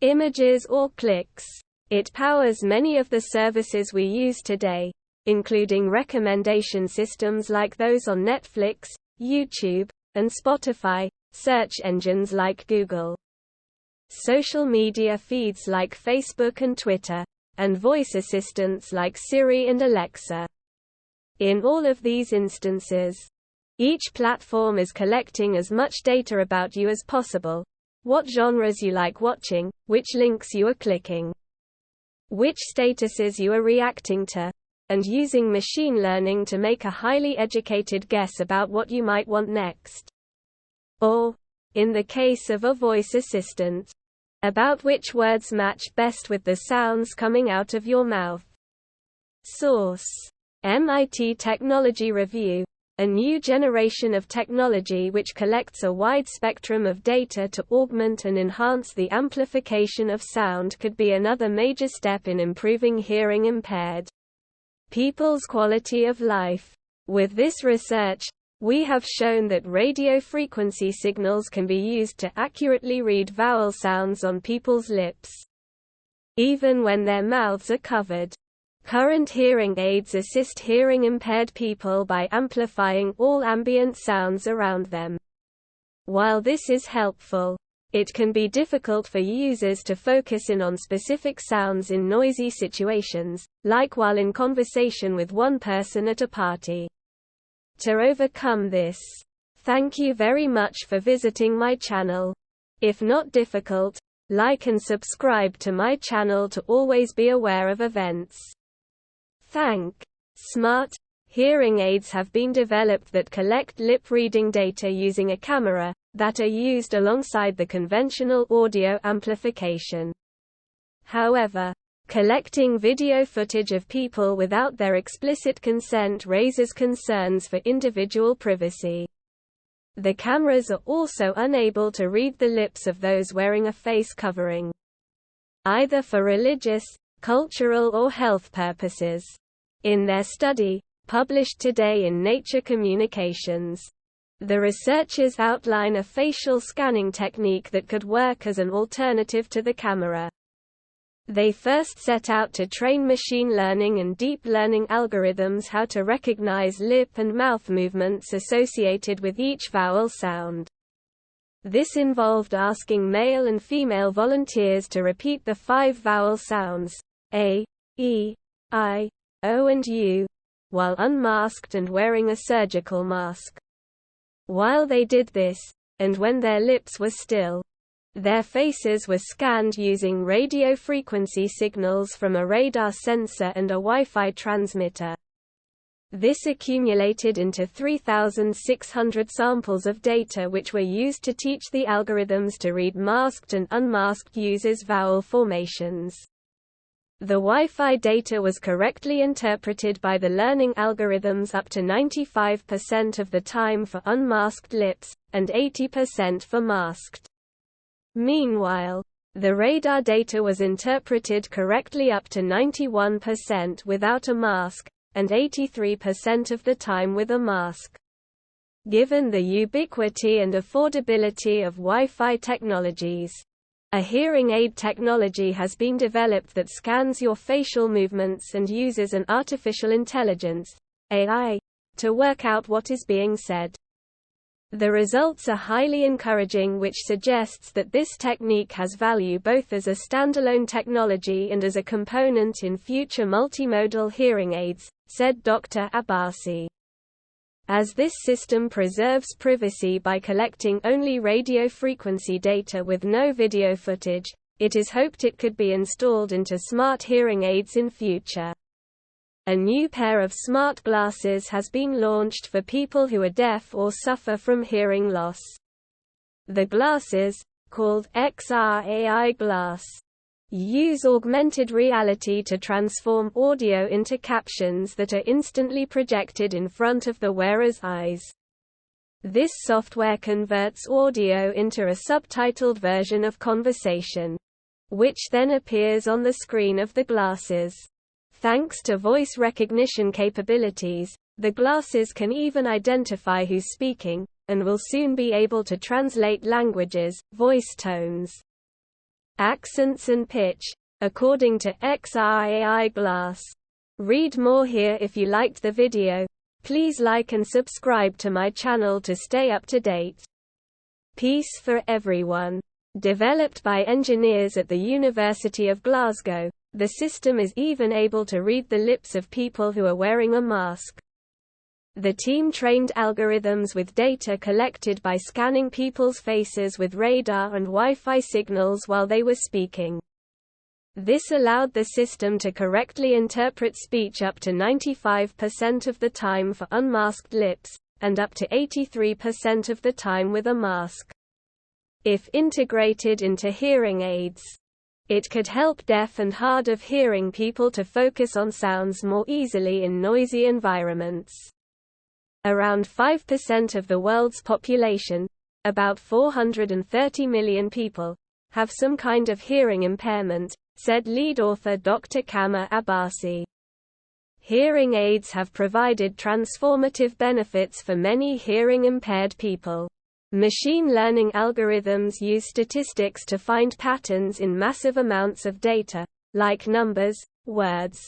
images or clicks. It powers many of the services we use today, including recommendation systems like those on Netflix, YouTube, and Spotify, search engines like Google, social media feeds like Facebook and Twitter, and voice assistants like Siri and Alexa. In all of these instances, each platform is collecting as much data about you as possible: what genres you like watching, which links you are clicking, which statuses you are reacting to, and using machine learning to make a highly educated guess about what you might want next. Or, in the case of a voice assistant, about which words match best with the sounds coming out of your mouth. Source: MIT Technology Review. A new generation of technology which collects a wide spectrum of data to augment and enhance the amplification of sound could be another major step in improving hearing-impaired people's quality of life. With this research, we have shown that radio frequency signals can be used to accurately read vowel sounds on people's lips, even when their mouths are covered. Current hearing aids assist hearing-impaired people by amplifying all ambient sounds around them. While this is helpful, it can be difficult for users to focus in on specific sounds in noisy situations, like while in conversation with one person at a party. To overcome this, thank you very much for visiting my channel. If not difficult, like and subscribe to my channel to always be aware of events. Smart hearing aids have been developed that collect lip reading data using a camera, that are used alongside the conventional audio amplification. However, collecting video footage of people without their explicit consent raises concerns for individual privacy. The cameras are also unable to read the lips of those wearing a face covering, either for religious, cultural or health purposes. In their study, published today in Nature Communications, the researchers outline a facial scanning technique that could work as an alternative to the camera. They first set out to train machine learning and deep learning algorithms how to recognize lip and mouth movements associated with each vowel sound. This involved asking male and female volunteers to repeat the 5 vowel sounds, A, E, I, O and U, while unmasked and wearing a surgical mask. While they did this, and when their lips were still, their faces were scanned using radio frequency signals from a radar sensor and a Wi-Fi transmitter. This accumulated into 3,600 samples of data which were used to teach the algorithms to read masked and unmasked users' vowel formations. The Wi-Fi data was correctly interpreted by the learning algorithms up to 95% of the time for unmasked lips, and 80% for masked. Meanwhile, the radar data was interpreted correctly up to 91% without a mask, and 83% of the time with a mask. Given the ubiquity and affordability of Wi-Fi technologies, a hearing aid technology has been developed that scans your facial movements and uses an artificial intelligence (AI) to work out what is being said. The results are highly encouraging, which suggests that this technique has value both as a standalone technology and as a component in future multimodal hearing aids, said Dr. Abbasi. As this system preserves privacy by collecting only radio frequency data with no video footage, it is hoped it could be installed into smart hearing aids in future. A new pair of smart glasses has been launched for people who are deaf or suffer from hearing loss. The glasses, called XR AI Glass, use augmented reality to transform audio into captions that are instantly projected in front of the wearer's eyes. This software converts audio into a subtitled version of conversation, which then appears on the screen of the glasses. Thanks to voice recognition capabilities, the glasses can even identify who's speaking, and will soon be able to translate languages, voice tones, accents and pitch, according to XR Glass. Read more here. If you liked the video, please like and subscribe to my channel to stay up to date. Peace for everyone. Developed by engineers at the University of Glasgow, the system is even able to read the lips of people who are wearing a mask. The team trained algorithms with data collected by scanning people's faces with radar and Wi-Fi signals while they were speaking. This allowed the system to correctly interpret speech up to 95% of the time for unmasked lips, and up to 83% of the time with a mask. If integrated into hearing aids, it could help deaf and hard of hearing people to focus on sounds more easily in noisy environments. Around 5% of the world's population, about 430 million people, have some kind of hearing impairment, said lead author Dr. Kamer Abbasi. Hearing aids have provided transformative benefits for many hearing-impaired people. Machine learning algorithms use statistics to find patterns in massive amounts of data, like numbers, words,